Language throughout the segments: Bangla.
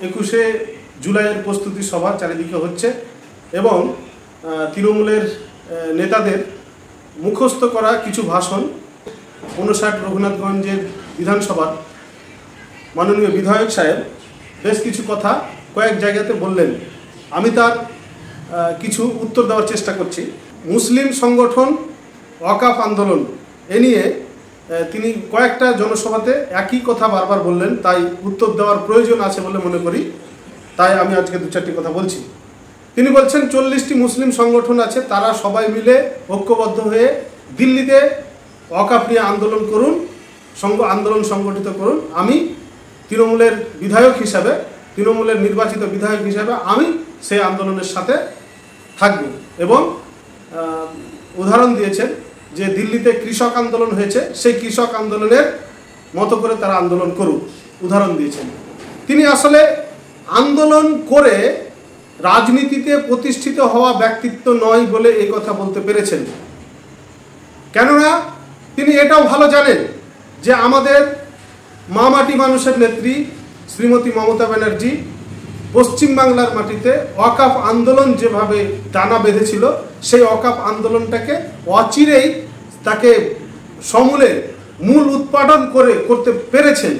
21শে জুলাইয়ের প্রস্তুতি সভা চারিদিকে হচ্ছে এবং তৃণমূলের নেতাদের মুখস্থ করা কিছু ভাষণ 59 রঘুনাথগঞ্জের বিধানসভার মাননীয় বিধায়ক সাহেব বেশ কিছু কথা কয়েক জায়গাতে বললেন। আমি তার কিছু উত্তর দেওয়ার চেষ্টা করছি। মুসলিম সংগঠন ওয়াকাফ আন্দোলন এ নিয়ে তিনি কয়েকটা জনসভাতে একই কথা বারবার বললেন, তাই উত্তর দেওয়ার প্রয়োজন আছে বলে মনে করি, তাই আমি আজকে দু চারটি কথা বলছি। তিনি বলছেন 40টি মুসলিম সংগঠন আছে, তারা সবাই মিলে ঐক্যবদ্ধ হয়ে দিল্লিতে ওয়াকাফ নিয়ে আন্দোলন করুন, আন্দোলন সংগঠিত করুন। আমি তৃণমূলের বিধায়ক হিসাবে, তৃণমূলের নির্বাচিত বিধায়ক হিসাবে আমি সেই আন্দোলনের সাথে থাকব এবং উদাহরণ দিয়েছেন যে দিল্লিতে কৃষক আন্দোলন হয়েছে, সেই কৃষক আন্দোলনের মতো করে তারা আন্দোলন করুক, উদাহরণ দিয়েছেন। তিনি আসলে আন্দোলন করে রাজনীতিতে প্রতিষ্ঠিত হওয়া ব্যক্তিত্ব নয় বলে এই কথা বলতে পেরেছেন। কেননা তিনি এটাও ভালো জানেন যে আমাদের মামাটি মানুষের নেত্রী শ্রীমতী মমতা ব্যানার্জি পশ্চিমবাংলার মাটিতে ওয়াকাফ আন্দোলন যেভাবে টানা বেঁধেছিল, সেই ওয়াকাফ আন্দোলনটাকে অচিরেই তাকে সমূলে মূল উৎপাদন করতে পেরেছেন।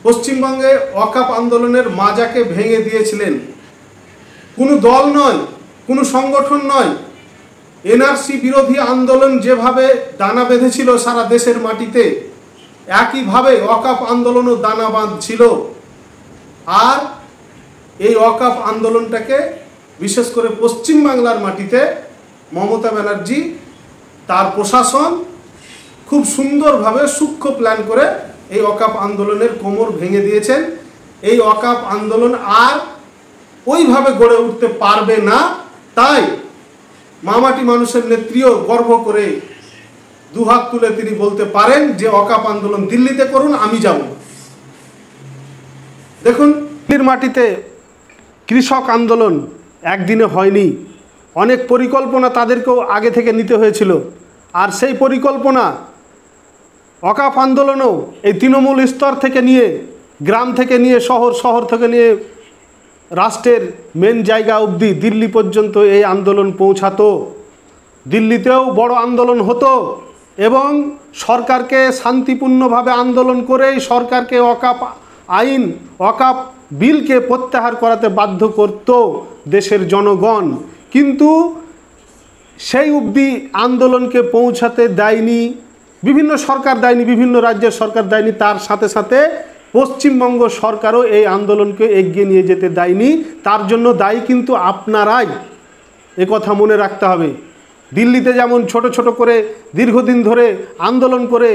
পশ্চিমবঙ্গে ওয়াকাফ আন্দোলনের মাজাকে ভেঙে দিয়েছিলেন। কোনো দল নয়, কোনো সংগঠন নয়, এনআরসি বিরোধী আন্দোলন যেভাবে দানা বেঁধেছিল সারা দেশের মাটিতে, একইভাবে ওয়াকাফ আন্দোলনও দানা বাঁধছিল। আর এই ওয়াকাফ আন্দোলনটাকে বিশেষ করে পশ্চিমবাংলার মাটিতে মমতা ব্যানার্জি তার প্রশাসন খুব সুন্দরভাবে সূক্ষ্ম প্ল্যান করে এই ওয়াকাফ আন্দোলনের কোমর ভেঙে দিয়েছেন। এই ওয়াকাফ আন্দোলন আর ওইভাবে গড়ে উঠতে পারবে না। তাই মামাটি মানুষের নেত্রীও গর্ব করে দুহাত তুলে তিনি বলতে পারেন যে ওয়াকাফ আন্দোলন দিল্লিতে করুন, আমি যাব। দেখুন, দিল্লির মাটিতে কৃষক আন্দোলন একদিনে হয়নি, অনেক পরিকল্পনা তাদেরকেও আগে থেকে নিতে হয়েছিল। আর সেই পরিকল্পনা ওয়াকাফ আন্দোলনও এই তৃণমূল স্তর থেকে নিয়ে, গ্রাম থেকে নিয়ে, শহর থেকে নিয়ে রাষ্ট্রের মেন জায়গা অবধি দিল্লি পর্যন্ত এই আন্দোলন পৌঁছাতো। দিল্লিতেও বড় আন্দোলন হতো এবং সরকারকে শান্তিপূর্ণভাবে আন্দোলন করেই সরকারকে ওয়াকাফ আইন, ওয়াকাফ বিলকে প্রত্যাহার করাতে বাধ্য করত দেশের জনগণ। কিন্তু সেই অবধি আন্দোলনকে পৌঁছাতে দেয়নি বিভিন্ন সরকার, দেয়নি বিভিন্ন রাজ্যের সরকার, দেয়নি। তার সাথে সাথে পশ্চিমবঙ্গ সরকারও এই আন্দোলনকে এগিয়ে নিয়ে যেতে দেয়নি। তার জন্য দায়ী কিন্তু আপনারাই, এ কথা মনে রাখতে হবে। দিল্লিতে যেমন ছোট ছোট করে দীর্ঘদিন ধরে আন্দোলন করে,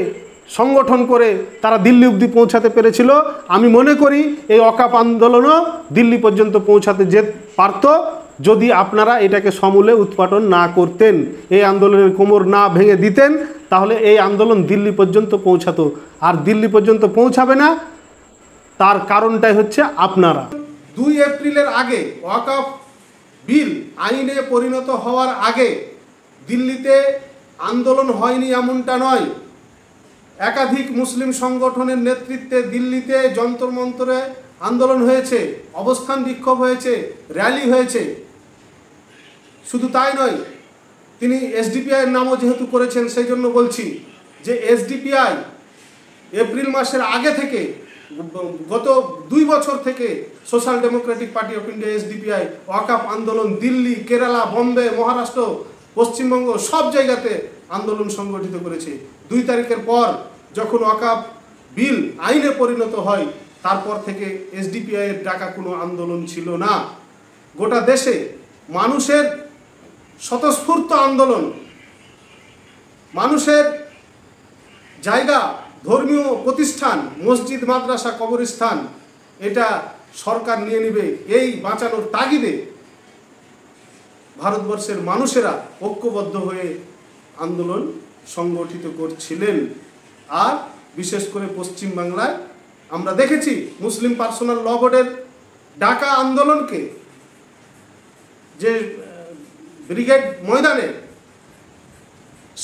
সংগঠন করে তারা দিল্লি অবধি পৌঁছাতে পেরেছিল, আমি মনে করি এই ওয়াকাফ আন্দোলনও দিল্লি পর্যন্ত পৌঁছাতে পারত যদি আপনারা এটাকে সমূলে উৎপাদন না করতেন, এই আন্দোলনের কোমর না ভেঙে দিতেন, তাহলে এই আন্দোলন দিল্লি পর্যন্ত পৌঁছাতো। আর দিল্লি পর্যন্ত পৌঁছাবে না, তার কারণটাই হচ্ছে আপনারা। 2 এপ্রিলের আগে ওয়াকাফ বিল আইনে পরিণত হওয়ার আগে দিল্লিতে আন্দোলন হয়নি এমনটা নয়। একাধিক মুসলিম সংগঠনের নেতৃত্বে দিল্লিতে যন্তর মন্তরে আন্দোলন হয়েছে, অবস্থান বিক্ষোভ হয়েছে, র্যালি হয়েছে। শুধু তাই নয়, তিনি এসডিপিআইয়ের নামও যেহেতু করেছেন সেই জন্য বলছি যে এসডিপিআই এপ্রিল মাসের আগে থেকে, গত 2 বছর থেকে social democratic party of India SDPI ওয়াকাফ আন্দোলন দিল্লি, কেরালা, বম্বে, মহারাষ্ট্র, পশ্চিমবঙ্গ সব জায়গাতে আন্দোলন সংগঠিত করেছে। 2 তারিখের পর যখন ওয়াকাফ বিল আইনে পরিণত হয়, তারপর থেকে এসডিপিআইয়ের ডাকা কোনো আন্দোলন ছিল না। গোটা দেশে মানুষের স্বতঃস্ফূর্ত আন্দোলন, মানুষের জায়গা, ধর্মীয় প্রতিষ্ঠান, মসজিদ, মাদ্রাসা, কবরস্থান, এটা সরকার নিয়ে নেবে, এই বাঁচানোর তাগিদে ভারতবর্ষের মানুষেরা ঐক্যবদ্ধ হয়ে আন্দোলন সংগঠিত করছিলেন। আর বিশেষ করে পশ্চিমবাংলায় আমরা দেখেছি মুসলিম পার্সোনাল ল বোর্ডের ডাকা আন্দোলনকে, যে ব্রিগেড ময়দানে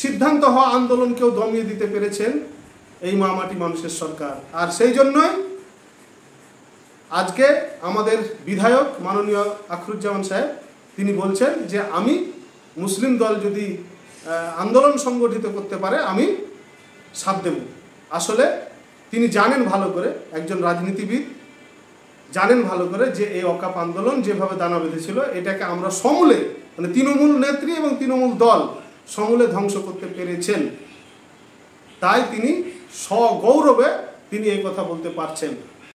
সিদ্ধান্ত হওয়া আন্দোলনকেও দমিয়ে দিতে পেরেছেন এই মামাটি মানুষের সরকার। আর সেই জন্যই আজকে আমাদের বিধায়ক মাননীয় আখরুজ্জামান সাহেব তিনি বলছেন যে আমি মুসলিম দল যদি আন্দোলন সংগঠিত করতে পারে আমি সাথ দেব। আসলে তিনি জানেন ভালো করে, একজন রাজনীতিবিদ জানেন ভালো করে যে এই ওয়াকফ আন্দোলন যেভাবে দানা বেঁধেছিল এটাকে আমরা সমূলে, মানে তৃণমূল নেত্রী এবং তৃণমূল দল সমূলে ধ্বংস করতে পেরেছেন। তাই তিনি সগৌরবে তিনি এই কথা বলতে পারছেন।